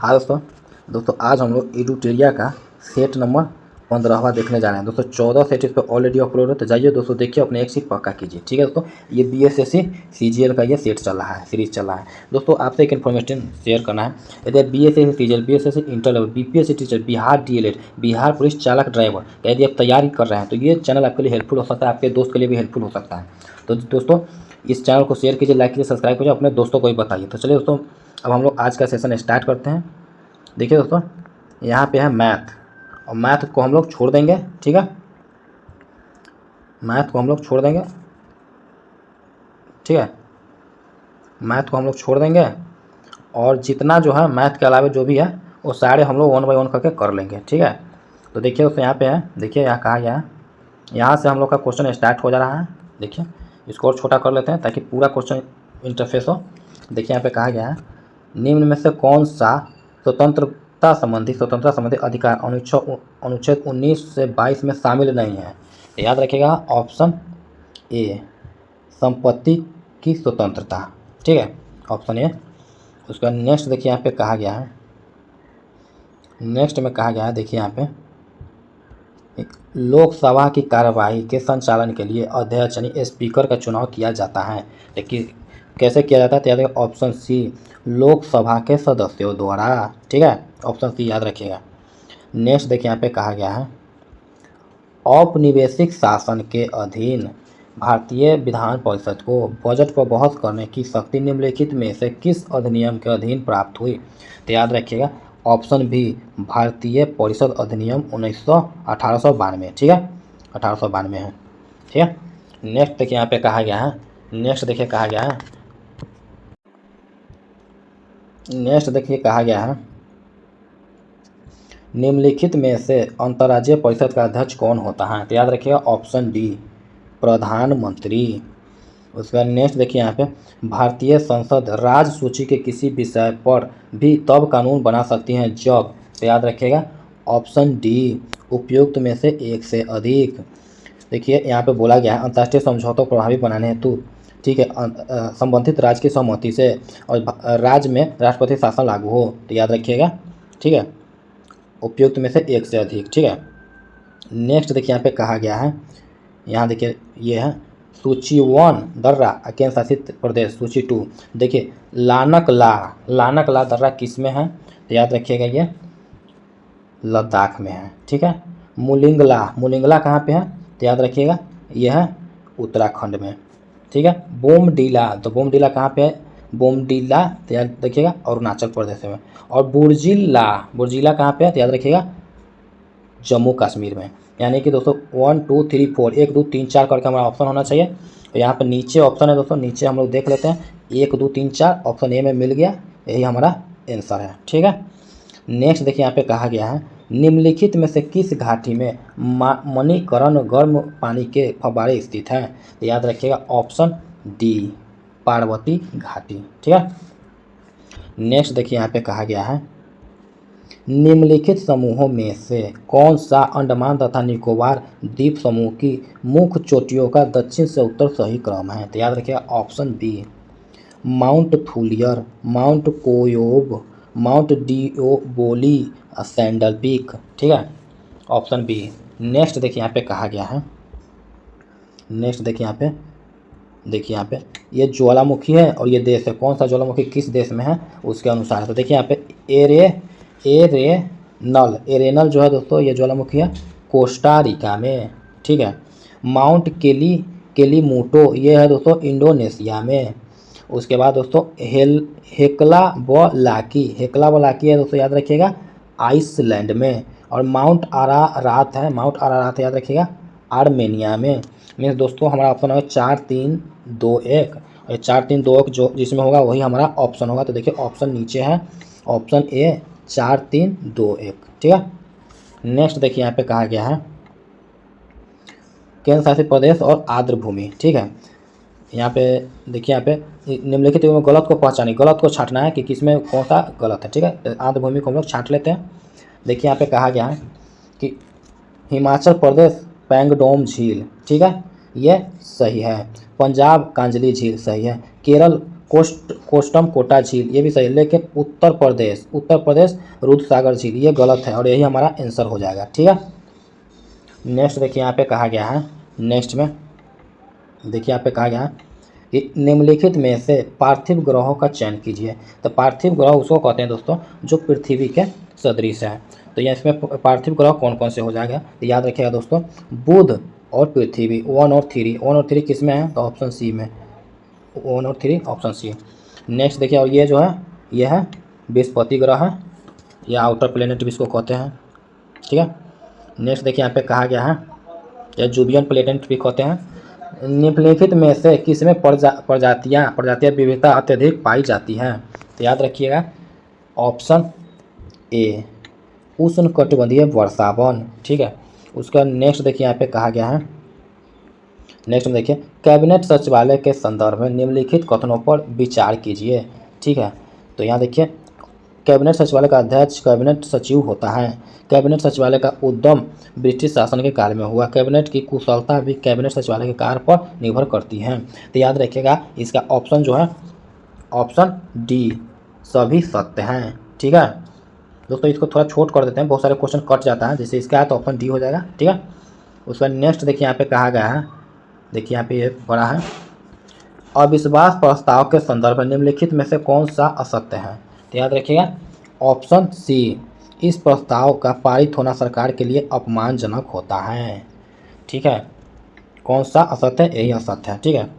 हाँ दोस्तों, आज हम लोग एडुटेरिया का सेट नंबर 15वां देखने जा रहे हैं। दोस्तों 14 सेट इस पर ऑलरेडी अपलोड है, तो जाइए दोस्तों देखिए, अपने एक सीट पक्का कीजिए। ठीक है दोस्तों, ये BSSC CGL का ये सेट चल रहा है, सीरीज चल रहा है। दोस्तों आपसे एक इन्फॉर्मेशन शेयर करना है। यदि BSSC CGL, BSSC inter level, BPSC teacher, Bihar DLED, Bihar police चालक ड्राइवर, यदि आप तैयारी कर रहे हैं तो ये चैनल आपके लिए हेल्पफुल हो सकता है, आपके दोस्त के लिए भी हेल्पफुल हो सकता है। तो दोस्तों इस चैनल को शेयर कीजिए, लाइक कीजिए, सब्सक्राइब कीजिए, अपने दोस्तों को भी बताइए। तो चलिए दोस्तों, अब हम लोग आज का सेशन स्टार्ट करते हैं। देखिए दोस्तों, यहाँ पे है मैथ, और मैथ को हम लोग छोड़ देंगे। ठीक है, मैथ को हम लोग छोड़ देंगे। ठीक है, मैथ को हम लोग छोड़ देंगे, और जितना जो है मैथ के अलावा जो भी है वो सारे हम लोग 1 बाय 1 करके कर लेंगे। ठीक है, तो देखिए दोस्तों यहाँ पे है, देखिए यहाँ कहा गया है, यहाँ से हम लोग का क्वेश्चन स्टार्ट हो जा रहा है। देखिए इसको और छोटा कर लेते हैं ताकि पूरा क्वेश्चन इंटरफेस हो। देखिए यहाँ पे कहा गया है, निम्न में से कौन सा स्वतंत्रता संबंधी अधिकार अनुच्छेद 19 से 22 में शामिल नहीं है। याद रखिएगा, ऑप्शन ए संपत्ति की स्वतंत्रता। ठीक है, ऑप्शन ए। उसका नेक्स्ट देखिए यहाँ पे कहा गया है, नेक्स्ट में कहा गया है, देखिए यहाँ पे लोकसभा की कार्यवाही के संचालन के लिए अध्यक्ष यानी स्पीकर का चुनाव किया जाता है। देखिए कैसे किया जाता है, तो याद रखिएगा ऑप्शन सी लोकसभा के सदस्यों द्वारा। ठीक है, ऑप्शन सी याद रखिएगा। नेक्स्ट देखिए यहाँ पे कहा गया है, औपनिवेशिक शासन के अधीन भारतीय विधान परिषद को बजट पर बहस करने की शक्ति निम्नलिखित में से किस अधिनियम के अधीन प्राप्त हुई। तो याद रखिएगा ऑप्शन बी भारतीय परिषद अधिनियम 1892। ठीक है, 1892 है। ठीक है, नेक्स्ट देखिए यहाँ पे कहा गया है, नेक्स्ट देखिए कहा गया है, नेक्स्ट देखिए कहा गया है, निम्नलिखित में से अंतर्राज्यीय परिषद का अध्यक्ष कौन होता है। तो याद रखिएगा ऑप्शन डी प्रधानमंत्री। उसका नेक्स्ट देखिए यहाँ पे, भारतीय संसद राज्य सूची के किसी विषय पर भी तब कानून बना सकती है जब। तो याद रखिएगा ऑप्शन डी उपयुक्त में से एक से अधिक। देखिए यहाँ पे बोला गया है, अंतर्राष्ट्रीय समझौतों को प्रभावी बनाने हेतु, ठीक है, संबंधित राज्य की सहमति से और राज्य में राष्ट्रपति शासन लागू हो। तो याद रखिएगा, ठीक है, उपयुक्त में से एक से अधिक। ठीक है, नेक्स्ट देखिए यहाँ पे कहा गया है, यहाँ देखिए ये है सूची 1 दर्रा केंद्र शासित प्रदेश, सूची 2 देखिए लानक ला दर्रा किस में है। तो याद रखिएगा ये लद्दाख में है। ठीक है, मुलिंगला कहाँ पे है। तो याद रखिएगा ये है उत्तराखंड में। ठीक है, बोमडीला, तो बोमडीला कहाँ पे है, बोमडीला तो याद रखिएगा अरुणाचल प्रदेश में। और बुर्जिला कहाँ पे है, तो याद रखिएगा जम्मू कश्मीर में। यानी कि दोस्तों 1 2 3 4 1 2 3 4 करके हमारा ऑप्शन होना चाहिए। तो यहाँ पे नीचे ऑप्शन है दोस्तों, नीचे हम लोग देख लेते हैं, 1 2 3 4 ऑप्शन ए में मिल गया, यही हमारा आंसर है। ठीक है, नेक्स्ट देखिए यहाँ पे कहा गया है, निम्नलिखित में से किस घाटी में मणिकरण गर्म पानी के फव्वारे स्थित हैं। तो याद रखिएगा ऑप्शन डी पार्वती घाटी। ठीक है, नेक्स्ट देखिए यहाँ पे कहा गया है, निम्नलिखित समूहों में से कौन सा अंडमान तथा निकोबार द्वीप समूह की मुख्य चोटियों का दक्षिण से उत्तर सही क्रम है। तो याद रखिएगा option B Mount Thuillier, Mount Koyob, Mount Diavolo, Saddle Peak. ठीक है, ऑप्शन बी। नेक्स्ट देखिए यहाँ पे कहा गया है, नेक्स्ट देखिए यहाँ पे ये ज्वालामुखी है और ये देश है, कौन सा ज्वालामुखी किस देश में है उसके अनुसार। तो देखिए यहाँ पे एरेनल जो है दोस्तों, ये ज्वालामुखी है कोस्टा रिका में। ठीक है, माउंट केलीमोटो ये है दोस्तों इंडोनेशिया में। उसके बाद दोस्तों हेक्ला व लाकी है दोस्तों, याद रखिएगा आइसलैंड में। और माउंट आरारात है, याद रखिएगा आर्मेनिया में। मीन्स दोस्तों हमारा ऑप्शन होगा 4 3 2 1, और 4 3 2 1 जो जिसमें होगा वही हमारा ऑप्शन होगा। तो देखिए ऑप्शन नीचे है, ऑप्शन ए 4 3 2 1। ठीक है, नेक्स्ट देखिए यहाँ पे कहा गया है, केंद्र शासित प्रदेश और आर्द्र भूमि। ठीक है, यहाँ पे देखिए, यहाँ पे निम्नलिखित में गलत को पहचानिए, गलत को छांटना है कि किसमें कौन सा गलत है। ठीक है, तो आर्द्र भूमि को हम लोग छांट लेते हैं। देखिए यहाँ पे कहा गया है कि हिमाचल प्रदेश पैंगडोम झील, ठीक है, ये सही है। पंजाब कांजली झील सही है। केरल कोस्टम कोटा झील, ये भी सही है, लेकिन उत्तर प्रदेश दूधसागर झील, ये गलत है और यही हमारा आंसर हो जाएगा। ठीक है, नेक्स्ट देखिए यहाँ पे कहा गया है, नेक्स्ट में देखिए यहाँ पे कहा गया है कि निम्नलिखित में से पार्थिव ग्रहों का चयन कीजिए। तो पार्थिव ग्रह उसको कहते हैं दोस्तों जो पृथ्वी के सदृश है। तो यहाँ इसमें पार्थिव ग्रह कौन कौन से हो जाएगा, तो याद रखिएगा दोस्तों, बुध और पृथ्वी 1 और 3 किस में है, तो ऑप्शन सी में, 1 और 3 ऑप्शन सी। नेक्स्ट देखिए, और ये जो है ये है बृहस्पति ग्रह है, या आउटर प्लेनेट भी इसको कहते हैं। ठीक है, नेक्स्ट देखिए यहाँ पे कहा गया है, या जूबियन प्लेनेट भी कहते हैं। निम्नलिखित में से किसमें प्रजातियाँ विविधता अत्यधिक पाई जाती हैं, तो याद रखिएगा ऑप्शन ए उष्णकटिबंधीय वर्षावन। ठीक है, उसका नेक्स्ट देखिए यहाँ पे कहा गया है, नेक्स्ट में देखिए कैबिनेट सचिवालय के संदर्भ में निम्नलिखित कथनों पर विचार कीजिए। ठीक है, तो यहाँ देखिए कैबिनेट सचिवालय का अध्यक्ष कैबिनेट सचिव होता है। कैबिनेट सचिवालय का उद्गम ब्रिटिश शासन के काल में हुआ। कैबिनेट की कुशलता भी कैबिनेट सचिवालय के कार्य पर निर्भर करती है। तो याद रखिएगा इसका ऑप्शन जो है ऑप्शन डी सभी सत्य हैं। ठीक है दोस्तों, इसको थोड़ा छोट कर देते हैं, बहुत सारे क्वेश्चन कट जाता है, जैसे इसका है तो ऑप्शन डी हो जाएगा। ठीक है, उसका नेक्स्ट देखिए यहाँ पे कहा गया है, देखिए यहाँ पे ये बड़ा है, अविश्वास प्रस्ताव के संदर्भ में निम्नलिखित में से कौन सा असत्य है, तो याद रखिएगा ऑप्शन सी इस प्रस्ताव का पारित होना सरकार के लिए अपमानजनक होता है। ठीक है, कौन सा असत्य है, यही असत्य है। ठीक है,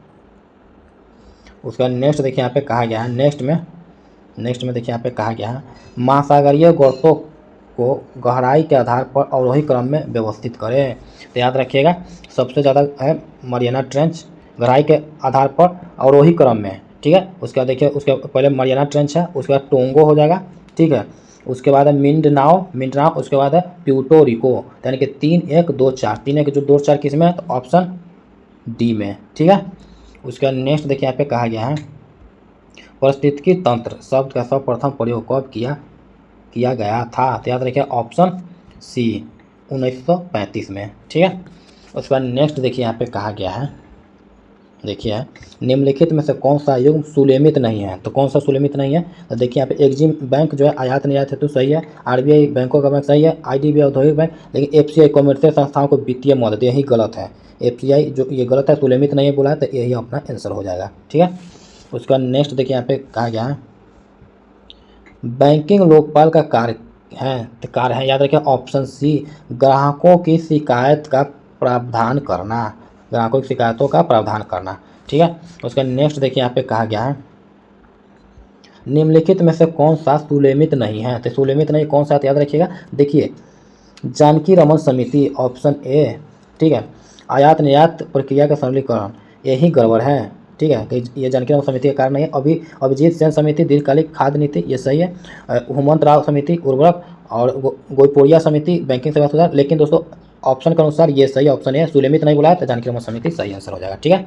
उसका नेक्स्ट देखिए यहाँ पे कहा गया है, नेक्स्ट में देखिए यहाँ पे कहा गया है महासागरीय गर्तों को गहराई के आधार पर अवरोही क्रम में व्यवस्थित करें। तो याद रखिएगा सबसे ज़्यादा है मरियाना ट्रेंच, गहराई के आधार पर अवरोही क्रम में। ठीक है, उसके बाद देखिए उसके पहले मरियाना ट्रेंच है, उसके बाद टोंगो हो जाएगा। ठीक है, उसके बाद है मिंडनाओ, उसके बाद है प्यूर्टो रिको, यानी कि 3 1 2 4, 3 1 जो 2 4 किस में है, तो ऑप्शन डी में। ठीक है, उसके बाद नेक्स्ट देखिए यहाँ पे कहा गया है पारिस्थितिकी तंत्र शब्द का सर्वप्रथम प्रयोग कब किया गया था, तो याद रखिए ऑप्शन सी 1935 में। ठीक है, उसके बाद नेक्स्ट देखिए यहाँ पे कहा गया है, देखिए निम्नलिखित में से कौन सा युग्म सुलेमित नहीं है, तो कौन सा सुलेमित नहीं है, तो देखिए यहाँ पे एग्जिम बैंक जो है आयात निर्यात हेतु सही है, आरबीआई बैंकों का बैंक सही है, आईडीबीआई औद्योगिक बैंक, लेकिन एफसीआई कॉमर्शियल संस्थाओं को वित्तीय मदद, यही गलत है। एफसीआई जो ये गलत है, सुलेमित नहीं है बोला है, तो यही अपना आंसर हो जाएगा। ठीक है, उसका नेक्स्ट देखिए यहाँ पे कहा गया है बैंकिंग लोकपाल का कार्य है, याद रखिए ऑप्शन सी ग्राहकों की शिकायत का प्रावधान करना, ग्राहकों की शिकायतों का प्रावधान करना। ठीक है, उसका नेक्स्ट देखिए यहाँ पे कहा गया है निम्नलिखित में से कौन सा सुलेमित नहीं है, तो सुलेमित नहीं कौन सा, याद रखिएगा देखिए जानकी रमन समिति ऑप्शन ए। ठीक है, आयात निर्यात प्रक्रिया का सरलीकरण, यही गड़बड़ है। ठीक है, कि ये जानकी रमन समिति का कारण नहीं है। अभिजीत सेन समिति दीर्घकालिक खाद्य नीति, ये सही है। हेमंत राव समिति उर्वरक, और गोईपोड़िया समिति बैंकिंग सेवा सुधार, लेकिन दोस्तों ऑप्शन के अनुसार ये सही ऑप्शन है, सुलेमित नहीं बोला है, तो जानकी रमन समिति सही आंसर हो जाएगा। ठीक है,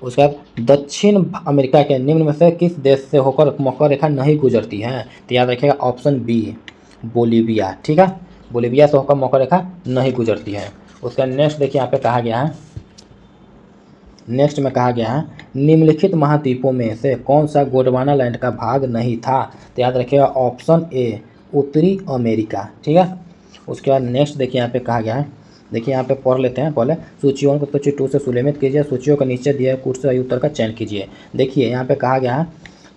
उसके बाद दक्षिण अमेरिका के निम्न में से किस देश से होकर मकर रेखा नहीं गुजरती है, तो याद रखिएगा ऑप्शन बी बोलीविया। ठीक है, बोलीविया से होकर मकर रेखा नहीं गुजरती है। उसका नेक्स्ट देखिए यहाँ पे कहा गया है, नेक्स्ट में कहा गया है निम्नलिखित महाद्वीपों में से कौन सा गोंडवाना लैंड का भाग नहीं था, तो याद रखिएगा ऑप्शन ए उत्तरी अमेरिका। ठीक है, उसके बाद नेक्स्ट देखिए यहाँ पे कहा गया है, देखिए यहाँ पे पढ़ लेते हैं पहले, सूचियों को सूची 2 से सुलेमित कीजिए, सूचियों के नीचे दिए कुछ सही उत्तर का चयन कीजिए। देखिए यहाँ पे कहा गया है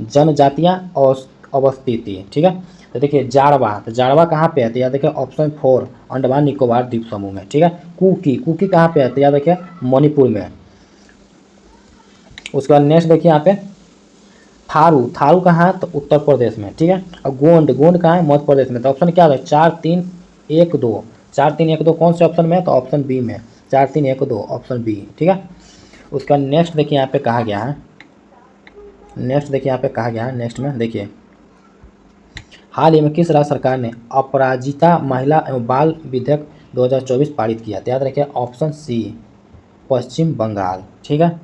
जनजातियाँ और अवस्थिति। ठीक है, तो देखिए जाड़वा, तो जाड़वा कहाँ पे है, तो याद देखिए ऑप्शन 4 अंडमान निकोबार द्वीप समूह में। ठीक है, कुकी कहाँ पे है, तो याद देखिए मणिपुर में। उसके बाद नेक्स्ट देखिए यहाँ पे थारू कहाँ है, तो उत्तर प्रदेश में। ठीक है, और गोंड कहाँ है, मध्य प्रदेश में। तो ऑप्शन क्या है 4 3 1 2, 4 3 1 2 कौन से ऑप्शन में है, तो ऑप्शन बी में, 4 3 1 2 ऑप्शन बी। ठीक है, उसका नेक्स्ट देखिए यहाँ पे कहा गया है, नेक्स्ट में देखिए हाल ही में किस राज्य सरकार ने अपराजिता महिला एवं बाल विधेयक 2024 पारित किया, तो याद रखिए ऑप्शन सी पश्चिम बंगाल। ठीक है,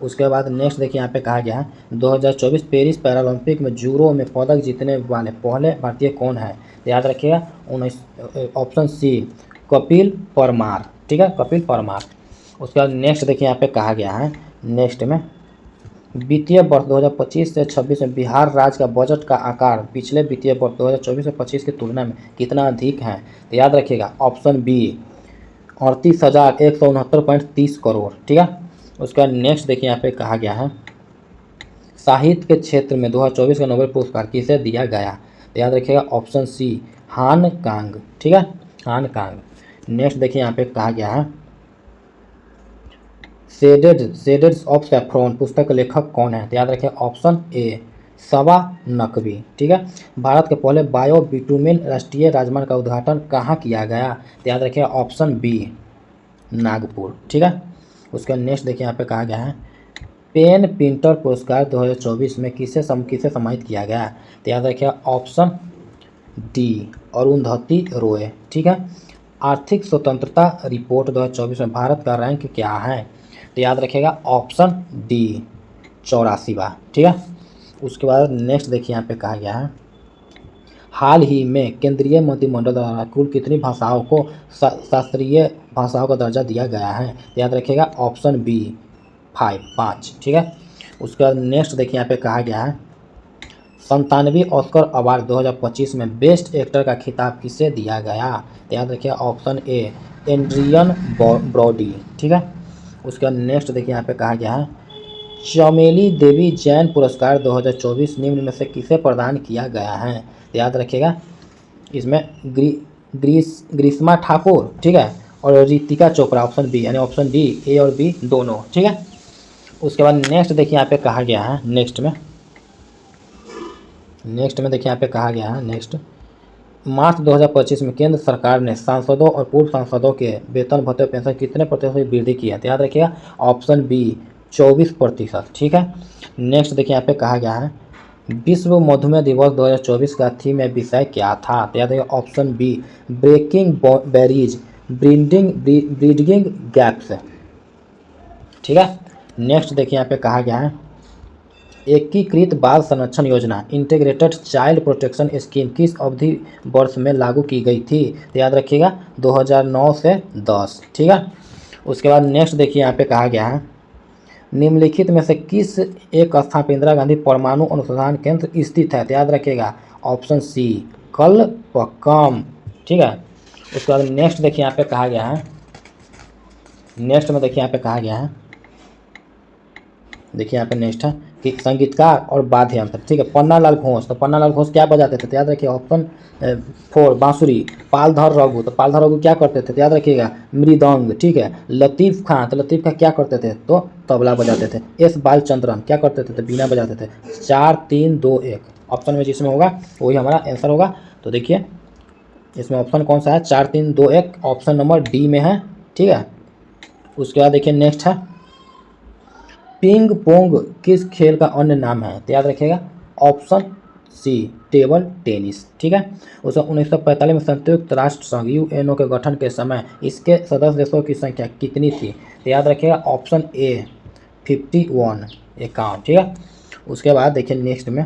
उसके बाद नेक्स्ट देखिए यहाँ पे कहा गया है 2024 पेरिस पैरालंपिक में जूडो में पदक जीतने वाले पहले भारतीय कौन है, तो याद रखिएगा ऑप्शन सी कपिल परमार। ठीक है, कपिल परमार। उसके बाद नेक्स्ट देखिए यहाँ पे कहा गया है, नेक्स्ट में वित्तीय वर्ष 2025 से 26 में बिहार राज्य का बजट का आकार पिछले वित्तीय वर्ष 2024 से 25 की तुलना में कितना अधिक है? तो याद रखिएगा ऑप्शन बी 38,169.30 करोड़। ठीक है, उसका नेक्स्ट देखिए यहाँ पे कहा गया है साहित्य के क्षेत्र में 2024 का नोबेल पुरस्कार किसे दिया गया? तो याद रखिएगा ऑप्शन सी हान कांग। ठीक है, हान कांग। नेक्स्ट देखिए यहाँ पे कहा गया है शेडेड्स ऑफ सैफ्रॉन पुस्तक के लेखक कौन है? तो याद रखिए ऑप्शन ए सवा नकवी। ठीक है, भारत के पहले बायो बिटुमिन राष्ट्रीय राजमार्ग का उद्घाटन कहाँ किया गया? तो याद रखिए ऑप्शन बी नागपुर। ठीक है, उसका नेक्स्ट देखिए यहाँ पे कहा गया है पेन पिंटर पुरस्कार 2024 में किसे सम्मानित किया गया? तो याद रखिए ऑप्शन डी अरुंधति रॉय। ठीक है, आर्थिक स्वतंत्रता रिपोर्ट 2024 में भारत का रैंक क्या है? तो याद रखिएगा ऑप्शन डी 84वां। ठीक है, उसके बाद नेक्स्ट देखिए यहाँ पे कहा गया है हाल ही में केंद्रीय मंत्रिमंडल द्वारा कुल कितनी भाषाओं को शास्त्रीय भाषाओं का दर्जा दिया गया है? तो याद रखिएगा ऑप्शन बी 5। ठीक है, उसके बाद नेक्स्ट देखिए यहाँ पे कहा गया है 97वीं ऑस्कर अवार्ड 2025 में बेस्ट एक्टर का खिताब किसे दिया गया? तो याद रखिए ऑप्शन ए एड्रियन ब्रॉडी। ठीक है, उसके बाद नेक्स्ट देखिए यहाँ पे कहा गया है चमेली देवी जैन पुरस्कार 2024 निम्न में से किसे प्रदान किया गया है? तो याद रखिएगा इसमें ग्रीष्मा ठाकुर, ठीक है, और रितिका चोपड़ा ऑप्शन बी, यानी ऑप्शन डी ए और बी दोनों। ठीक है, उसके बाद नेक्स्ट देखिए यहाँ पे कहा गया है नेक्स्ट में देखिए यहाँ पे कहा गया है नेक्स्ट मार्च 2025 में केंद्र सरकार ने सांसदों और पूर्व सांसदों के वेतन भत्ते पेंशन कितने प्रतिशत की वृद्धि की है? तो याद रखिएगा ऑप्शन बी 24%। ठीक है, नेक्स्ट देखिए यहाँ पे कहा गया है विश्व मधुमेह दिवस 2024 का थीम या विषय क्या था? तो याद रखिएगा option B breaking barriers bridging gaps. ठीक है, नेक्स्ट देखिए यहाँ पे कहा गया है एकीकृत बाल संरक्षण योजना इंटीग्रेटेड चाइल्ड प्रोटेक्शन स्कीम किस अवधि वर्ष में लागू की गई थी? तो याद रखिएगा 2009 से 10। ठीक है, उसके बाद नेक्स्ट देखिए यहाँ पे कहा गया है निम्नलिखित में से किस एक स्थान पर इंदिरा गांधी परमाणु अनुसंधान केंद्र स्थित है? तो याद रखिएगा ऑप्शन सी कलपक्कम। ठीक है, उसके बाद नेक्स्ट देखिए यहाँ पे कहा गया है नेक्स्ट में देखिए यहाँ पे कहा गया है देखिए यहाँ पे नेक्स्ट है कि संगीतकार और वाद्य यंत्र। ठीक है, पन्नालाल घोष, तो पन्नालाल घोष क्या बजाते थे? तो याद रखिए ऑप्शन 4 बांसुरी। पालधर रघु, तो पालधर रघु क्या करते थे? तो याद रखिएगा मृदंग। ठीक है, लतीफ़ खां, तो लतीफ़ खां क्या करते थे? तो तबला बजाते थे। एस बालचंद्रन क्या करते थे? तो बीना बजाते थे। 4 3 2 1 ऑप्शन में जिसमें होगा वही हमारा आंसर होगा। तो देखिए इसमें ऑप्शन कौन सा है? 4 3 2 1 ऑप्शन नंबर डी में है। ठीक है, उसके बाद देखिए नेक्स्ट है पिंग पोंग किस खेल का अन्य नाम है? तो याद रखिएगा ऑप्शन सी टेबल टेनिस। ठीक है, उसमें 1945 में संयुक्त राष्ट्र संघ यूएनओ के गठन के समय इसके सदस्य देशों की संख्या कितनी थी? तो याद रखिएगा ऑप्शन ए 51 51। ठीक है, उसके बाद देखिए नेक्स्ट में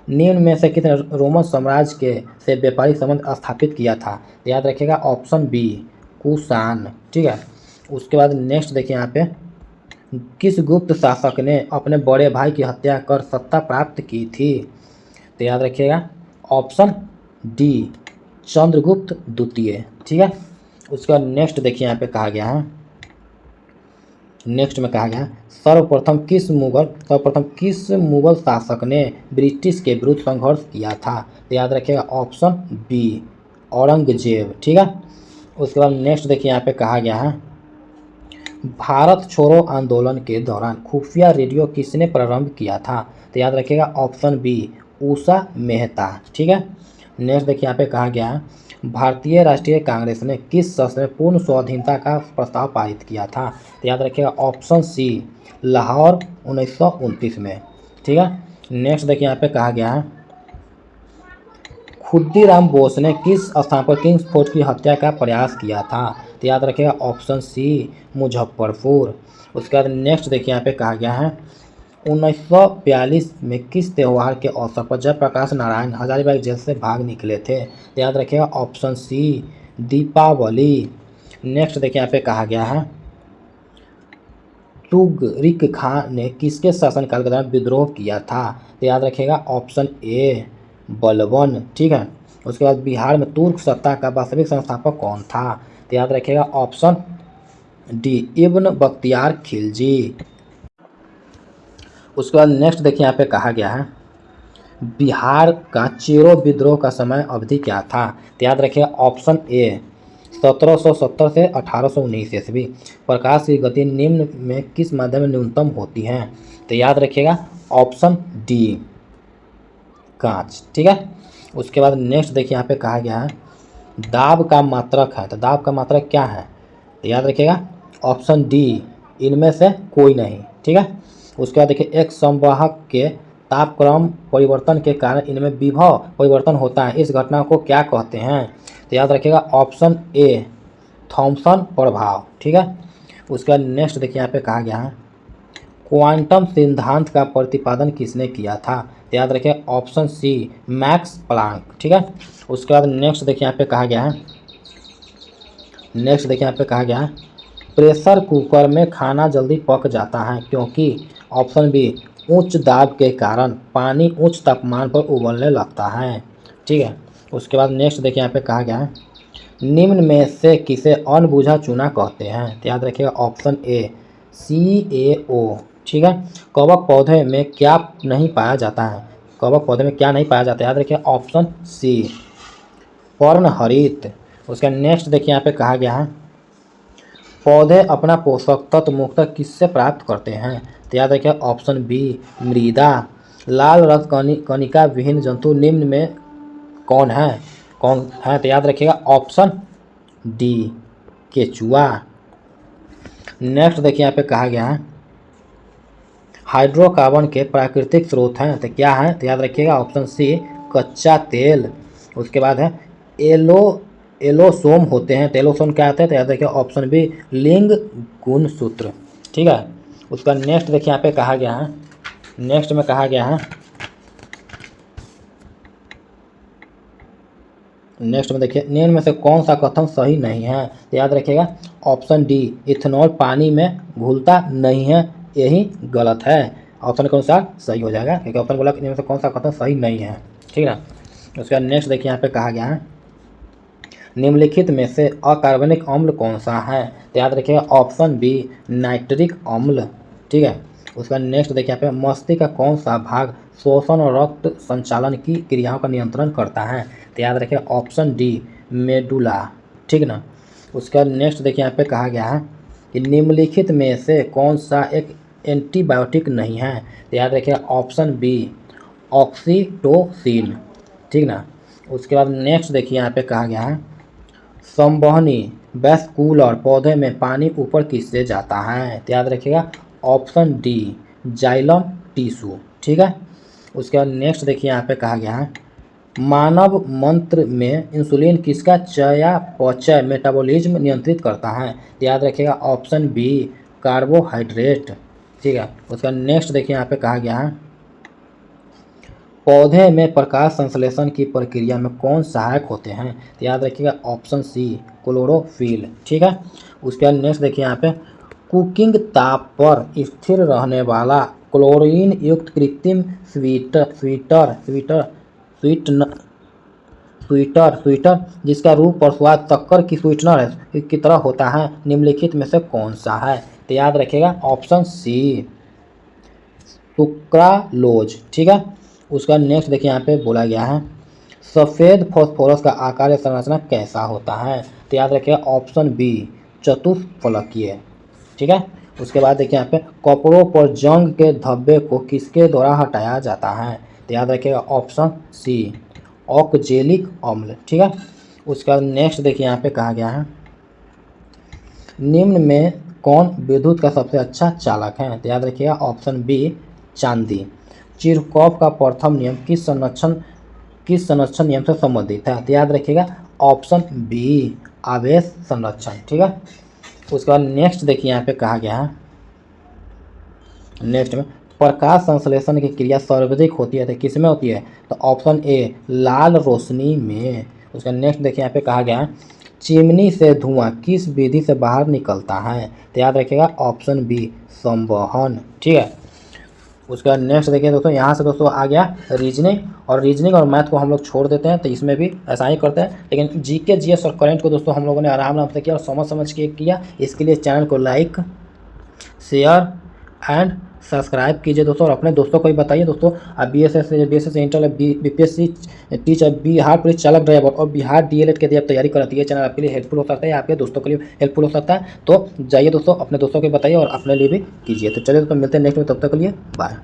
निम्न में से कितने रोमन साम्राज्य के से व्यापारिक संबंध स्थापित किया था? तो याद रखिएगा ऑप्शन बी कुषाण। ठीक है, उसके बाद नेक्स्ट देखिए यहाँ पे किस गुप्त शासक ने अपने बड़े भाई की हत्या कर सत्ता प्राप्त की थी? तो याद रखिएगा ऑप्शन डी चंद्रगुप्त द्वितीय। ठीक है, उसके बाद नेक्स्ट देखिए यहाँ पे कहा गया है नेक्स्ट में कहा गया है सर्वप्रथम किस मुगल शासक ने ब्रिटिश के विरुद्ध संघर्ष किया था? तो याद रखिएगा ऑप्शन बी औरंगजेब। ठीक है, उसके बाद नेक्स्ट देखिए यहाँ पे कहा गया है भारत छोड़ो आंदोलन के दौरान खुफिया रेडियो किसने प्रारंभ किया था? तो याद रखिएगा ऑप्शन बी उषा मेहता। ठीक है, नेक्स्ट देखिए यहाँ पे कहा गया है भारतीय राष्ट्रीय कांग्रेस ने किस शस्त्र में पूर्ण स्वाधीनता का प्रस्ताव पारित किया था? तो याद रखिएगा ऑप्शन सी लाहौर 1929 में। ठीक है, नेक्स्ट देखिए यहाँ पे कहा गया है खुद्दीराम बोस ने किस स्थान पर किंग्स फोर्ट की हत्या का प्रयास किया था? तो याद रखिएगा ऑप्शन सी मुजफ्फरपुर। उसके बाद नेक्स्ट देखिए यहाँ पे कहा गया है 1942 में किस त्यौहार के अवसर पर जयप्रकाश नारायण हजारीबाग जेल से भाग निकले थे? तो याद रखिएगा ऑप्शन सी दीपावली। नेक्स्ट देखिए यहाँ पे कहा गया है तुगरिक खान ने किसके शासनकाल के दौरान विद्रोह किया था? तो याद रखिएगा ऑप्शन ए बलबन। ठीक है। उसके बाद बिहार में तुर्क सत्ता का वास्तविक संस्थापक कौन था? तो याद रखिएगा ऑप्शन डी इब्न बख्तियार खिलजी। उसके बाद नेक्स्ट देखिए यहाँ पे कहा गया है बिहार का चेरो विद्रोह का समय अवधि क्या था? तो याद रखिएगा ऑप्शन ए 1770 से 1819 ईस्वी। प्रकाश की गति निम्न में किस माध्यम में न्यूनतम होती है? तो याद रखिएगा ऑप्शन डी कांच। ठीक है। उसके बाद नेक्स्ट देखिए यहाँ पे कहा गया है दाब का मात्रक है, तो दाब का मात्रक क्या है? तो याद रखिएगा ऑप्शन डी इनमें से कोई नहीं। ठीक है। उसके बाद देखिए एक संवाहक के तापक्रम परिवर्तन के कारण इनमें विभव परिवर्तन होता है, इस घटना को क्या कहते हैं? तो याद रखिएगा ऑप्शन ए थॉमसन प्रभाव। ठीक है। उसके बाद नेक्स्ट देखिए यहाँ पे कहा गया है क्वांटम सिद्धांत का प्रतिपादन किसने किया था? तो याद रखिए ऑप्शन सी मैक्स प्लांक। ठीक है। उसके बाद नेक्स्ट देखिए यहाँ पे कहा गया है प्रेशर कुकर में खाना जल्दी पक जाता है क्योंकि ऑप्शन बी उच्च दाब के कारण पानी उच्च तापमान पर उबलने लगता है। ठीक है। उसके बाद नेक्स्ट देखिए यहाँ पे कहा गया है निम्न में से किसे अनबुझा चूना कहते हैं? तो याद रखिएगा ऑप्शन ए CaO। ठीक है। कवक पौधे में क्या नहीं पाया जाता है? कवक पौधे में क्या नहीं पाया जाता है? याद रखिए ऑप्शन सी पर्णहरित। उसका नेक्स्ट देखिए यहाँ पे कहा गया है पौधे अपना पोषक तत्व मुख्यतः किससे प्राप्त करते हैं? तो याद रखिए ऑप्शन बी मृदा। लाल रक्त कणिका विहीन जंतु निम्न में कौन है? तो याद रखिएगा ऑप्शन डी केचुआ। नेक्स्ट देखिए यहाँ पे कहा गया है हाइड्रोकार्बन के प्राकृतिक स्रोत हैं, तो क्या है? तो याद रखिएगा ऑप्शन सी कच्चा तेल। उसके बाद है एलोसोम होते हैं, तो एलोसोम क्या होते हैं? तो याद रखिए ऑप्शन बी लिंग गुणसूत्र। ठीक है। उसका नेक्स्ट देखिए यहाँ पे कहा गया है नेक्स्ट में देखिए निम्न में से कौन सा कथन सही नहीं है? तो याद रखिएगा ऑप्शन डी इथेनॉल पानी में घुलता नहीं है, यही गलत है। ऑप्शन के अनुसार सही हो जाएगा क्योंकि ऑप्शन बोला कि इनमें से कौन सा कथन सही नहीं है। ठीक है। उसके बाद नेक्स्ट देखिए यहाँ पे कहा गया है निम्नलिखित में से अकार्बनिक अम्ल कौन सा है? तो याद रखिएगा ऑप्शन बी नाइट्रिक अम्ल। ठीक है। उसका नेक्स्ट देखिए यहाँ पे मस्तिष्क का कौन सा भाग श्वसन और रक्त संचालन की क्रियाओं का नियंत्रण करता है? तो याद रखिए ऑप्शन डी मेडुला। ठीक ना। उसका नेक्स्ट देखिए यहाँ पे कहा गया है कि निम्नलिखित में से कौन सा एक एंटीबायोटिक नहीं है? तो याद रखिए ऑप्शन बी ऑक्सीटोसिन। ठीक ना। उसके बाद नेक्स्ट देखिए यहाँ पे कहा गया है संवहनी वैस्कुलर पौधे में पानी ऊपर किससे जाता है? तो याद रखिएगा ऑप्शन डी जाइलम टिश्यू। ठीक है। उसके बाद नेक्स्ट देखिए यहाँ पे कहा गया है मानव मंत्र में इंसुलिन किसका चयापचय मेटाबॉलिज्म नियंत्रित करता है? तो याद रखिएगा ऑप्शन बी कार्बोहाइड्रेट। ठीक है। उसका नेक्स्ट देखिए यहाँ पे कहा गया है पौधे में प्रकाश संश्लेषण की प्रक्रिया में कौन सहायक होते हैं? तो याद रखिएगा ऑप्शन सी क्लोरोफिल। ठीक है। उसके बाद नेक्स्ट देखिए यहाँ पे कुकिंग ताप पर स्थिर रहने वाला क्लोरीन युक्त कृत्रिम स्वीटर जिसका रूप और स्वाद शक्कर की स्वीटनर की तरह होता है निम्नलिखित में से कौन सा है? तो याद रखिएगा ऑप्शन सी सुक्रालोज। ठीक है। उसका नेक्स्ट देखिए यहाँ पे बोला गया है सफ़ेद फास्फोरस का आकार या संरचना कैसा होता है? तो याद रखिएगा ऑप्शन बी चतुष्फलकीय। ठीक है। उसके बाद देखिए यहाँ पे कपड़ों पर जंग के धब्बे को किसके द्वारा हटाया जाता है? तो याद रखिएगा ऑप्शन सी ऑक्जेलिक अम्ल। ठीक है। उसके बाद नेक्स्ट देखिए यहाँ पे कहा गया है निम्न में कौन विद्युत का सबसे अच्छा चालक है? तो याद रखिएगा ऑप्शन बी चांदी। चिरकॉफ का प्रथम नियम किस संरक्षण नियम से संबंधित है? तो याद रखिएगा ऑप्शन बी आवेश संरक्षण। ठीक है। उसके बाद नेक्स्ट देखिए यहाँ पे कहा गया है नेक्स्ट में प्रकाश संश्लेषण की क्रिया सर्वाधिक होती है तो किस में होती है? तो ऑप्शन ए लाल रोशनी में। उसका नेक्स्ट देखिए यहाँ पे कहा गया है चिमनी से धुआं किस विधि से बाहर निकलता है? तो याद रखिएगा ऑप्शन बी संवहन। ठीक है, उसके बाद नेक्स्ट देखिए दोस्तों, यहाँ से दोस्तों आ गया रीजनिंग, और रीजनिंग और मैथ को हम लोग छोड़ देते हैं, तो इसमें भी ऐसा ही करते हैं। लेकिन जीके जीएस और करंट को दोस्तों हम लोगों ने आराम से किया और समझ समझ के किया। इसके लिए चैनल को लाइक, शेयर एंड सब्सक्राइब कीजिए दोस्तों, और अपने दोस्तों को भी बताइए दोस्तों। आप BSS inter, BPSC teacher, Bihar police चालक ड्राइवर और बिहार DLED के लिए आप तैयारी करती है, ये चैनल आपके लिए हेल्पफुल हो सकता है, आपके दोस्तों के लिए हेल्पफुल हो सकता है। तो जाइए दोस्तों, अपने दोस्तों को बताइए और अपने लिए भी कीजिए। तो चलिए दोस्तों, मिलते हैं नेक्स्ट में, तब तक के लिए बाय।